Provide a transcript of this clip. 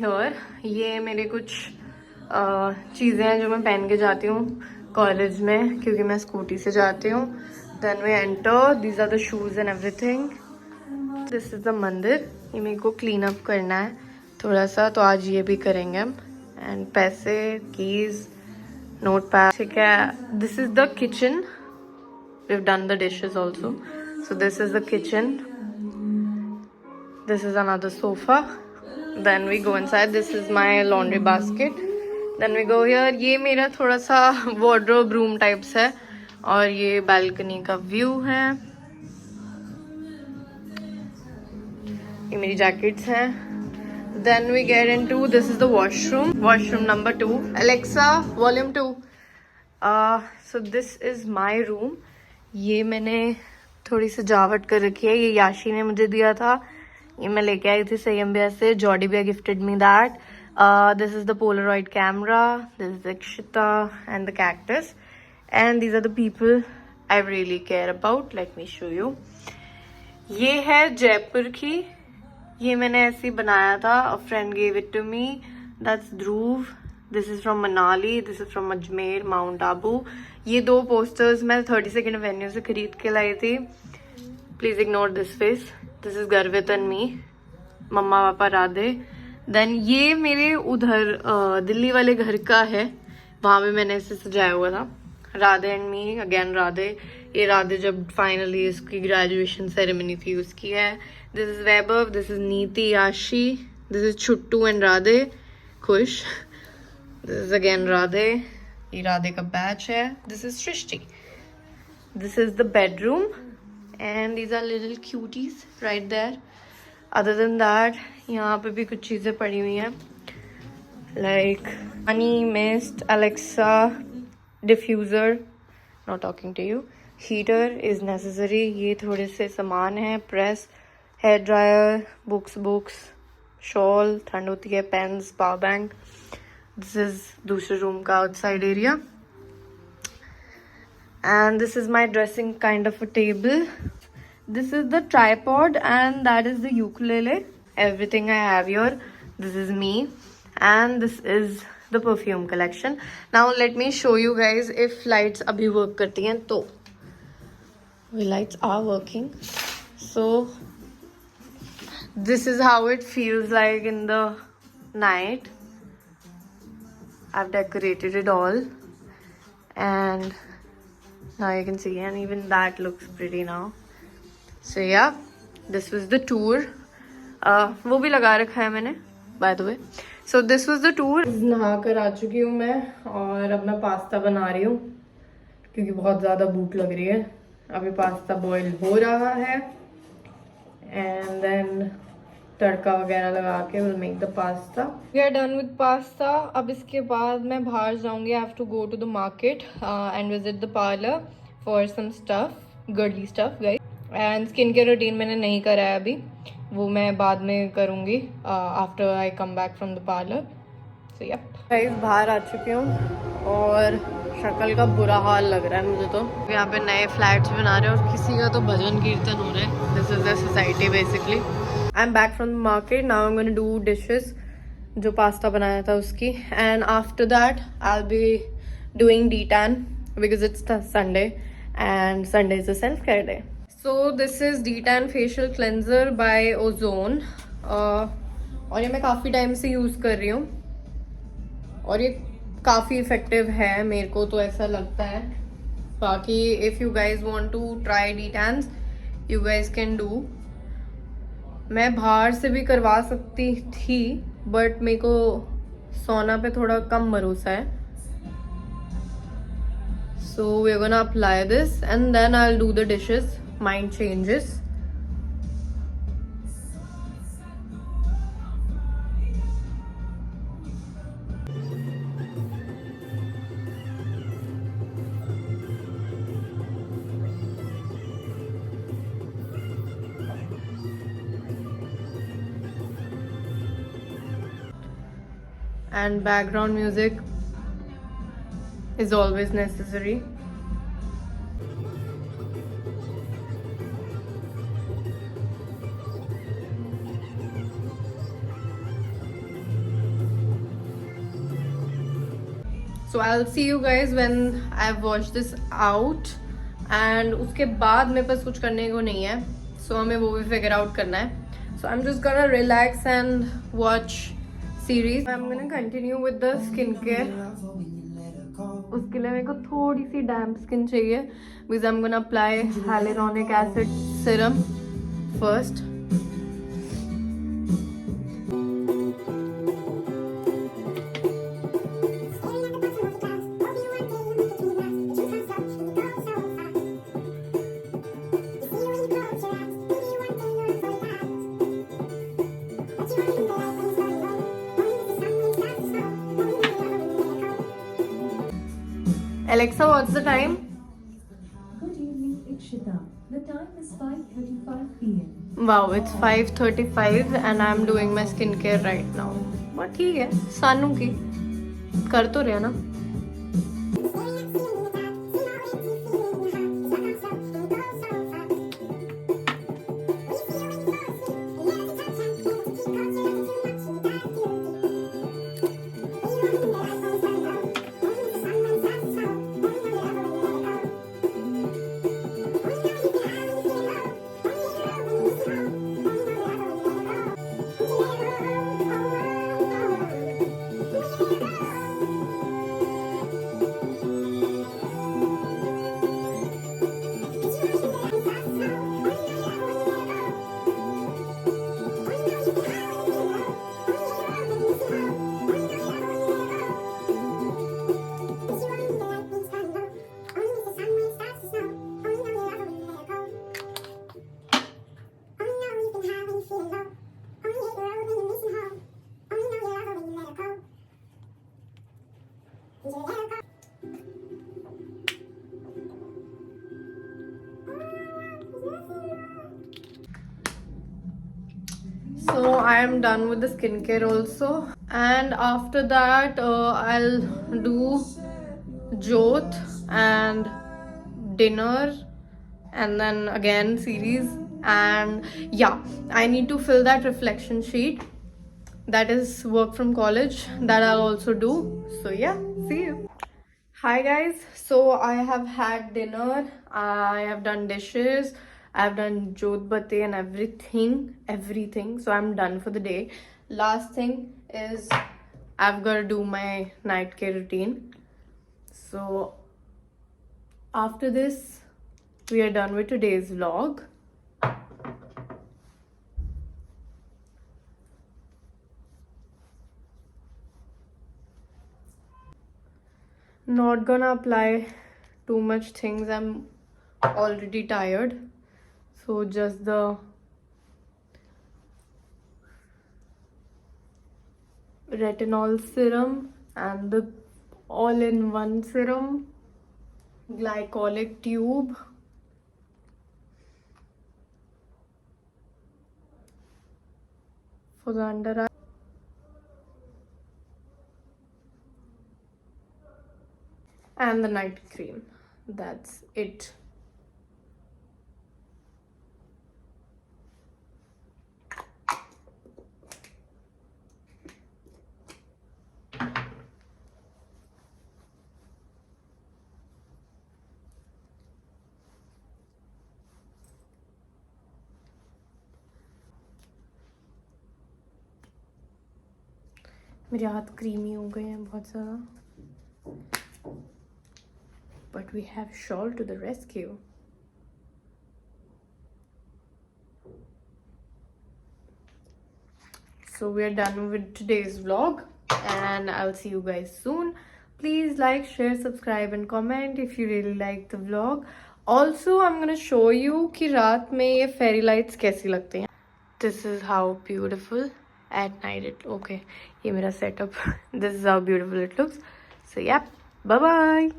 और ये मेरे कुछ चीज़ें हैं जो मैं पहन के जाती हूँ कॉलेज में, क्योंकि मैं स्कूटी से जाती हूँ. Then we enter, these are the shoes and everything. This is the mandir. ये मेरे को क्लीन अप करना है थोड़ा सा, तो आज ये भी करेंगे हम. एंड पैसे, कीज, नोट पैड. ठीक है. This is the kitchen. We've done the dishes also. So this is the kitchen. This is another sofa. Then we go inside. This is my laundry basket. Then we go here. ये मेरा थोड़ा सा wardrobe room types है. और ये balcony का view है. ये मेरी jackets हैं. Then we get into, this is the washroom. Washroom number 2. Alexa, volume 2. So this is my room. ये मैंने थोड़ी सजावट कर रखी है. ये याशी ने मुझे दिया था. ये मैं लेके आई थी सयम भैया से. जॉडी भैया gifted me that. This is the Polaroid camera. This is Akshita and the cactus. And these are the people I really care about. Let me show you. ये है जयपुर की. ये मैंने ऐसे ही बनाया था. A friend gave it to me. That's Dhruv. This is from Manali. This is from Ajmer, Mount Abu. ये 2 पोस्टर्स मैं 32nd एवेन्यू से खरीद के लाई थी. Please ignore this face. This is गर्वित एंड मी. मम्मा पापा राधे. देन ये मेरे उधर दिल्ली वाले घर का है. वहां पे मैंने इसे सजाया हुआ था. Radhe and me, again Radhe. ये राधे जब फाइनली इसकी ग्रेजुएशन सेरेमनी थी उसकी है. This is Vaibhav. This is Niti, Ashi. This is Chhuttu and Radhe खुश. This is again Radhe. ये राधे का बैच है. This is Srishti. This is the bedroom and these are little cuties right there. Other than that यहाँ पे भी कुछ चीजें पड़ी हुई हैं, like honey mist, Alexa, diffuser, not talking to you, heater is necessary. ये थोड़े से सामान है. Press, hair dryer, books, shawl, ठंड होती है, pens, power bank. This is दूसरे रूम का outside area. And this is my dressing kind of a table. This is the tripod and that is the ukulele. Everything I have here. This is me. And this is the perfume collection. Now let me show you guys if lights abhi work करती हैं तो. The lights are working. So this is how it feels like in the night. I've decorated it all and now you can see, and even that looks pretty now. So yeah, this was the tour. वो भी लगा रखा है मैंने by the way. So this was the tour. नहा कर आ चुकी हूँ मैं और अब मैं पास्ता बना रही हूँ क्योंकि बहुत ज़्यादा भूख लग रही है. अभी पास्ता बॉईल हो रहा है and then तड़का वगैरह लगा के will make the pasta. We are done with pasta. अब इसके बाद मैं बाहर जाऊंगी. I have to go to the market and visit the parlour for some stuff, girly stuff guys. And skin care routine मैंने नहीं करा है अभी, वो मैं बाद में करूंगी after I come back from the parlour. So yeah guys, बाहर आ चुकी हूँ और शक्ल का बुरा हाल लग रहा है मुझे तो. यहाँ पे नए फ्लैट्स बना रहे हैं और किसी का तो भजन कीर्तन हो रहा है. This is the society basically. I'm back from the market. Now I'm going to do dishes जो पास्ता बनाया था उसकी. And after that I'll be doing detan because it's the Sunday and Sunday is a self-care day. So this is detan facial cleanser by Ozone. और ये मैं काफ़ी time से use कर रही हूँ और ये काफ़ी इफ़ेक्टिव है, मेरे को तो ऐसा लगता है. बाकी if you guys want to try detans you guys can do. मैं बाहर से भी करवा सकती थी बट मेरे को सोना पे थोड़ा कम भरोसा है. So we are gonna apply this and then I will do the dishes. Mind changes. And background music is always necessary. So I'll see you guys when I've washed this out. And उसके बाद मेरे पास कुछ करने को नहीं है, so हमें वो भी figure out करना है. So I'm just gonna relax and watch series. I'm gonna continue with the skincare. उसके लिए मेरे को थोड़ी सी damp skin चाहिए because I'm gonna apply hyaluronic acid serum first. Alexa, what's the time? Good evening, Ikshita. The time is 5:35 p.m. Wow, it's 5:35 and I'm doing my skincare right now. But ठीक है, सानू की कर तो रहे ना. So I am done with the skincare also, and after that I'll do jot and dinner, and then again series. And yeah, I need to fill that reflection sheet, that is work from college, that I'll also do. So yeah, see you. Hi guys, so I have had dinner, I have done dishes, I've done jodhbate and everything. So I'm done for the day. Last thing is I've got to do my night care routine. So after this, we are done with today's vlog. Not gonna apply too much things, I'm already tired. So just the retinol serum and the all-in-one serum, glycolic tube, for the under eye, and the night cream. That's it. मेरे हाथ creamy हो गए हैं बहुत ज़्यादा. But we have Shawl to the rescue. So we are done with today's vlog and I'll see you guys soon. Please like, share, subscribe and comment if you really like the vlog. Also, I'm gonna show you कि रात में ये fairy lights कैसी लगते हैं. This is how beautiful at night it. Okay, ये मेरा setup. This is how beautiful it looks. So yeah, bye bye.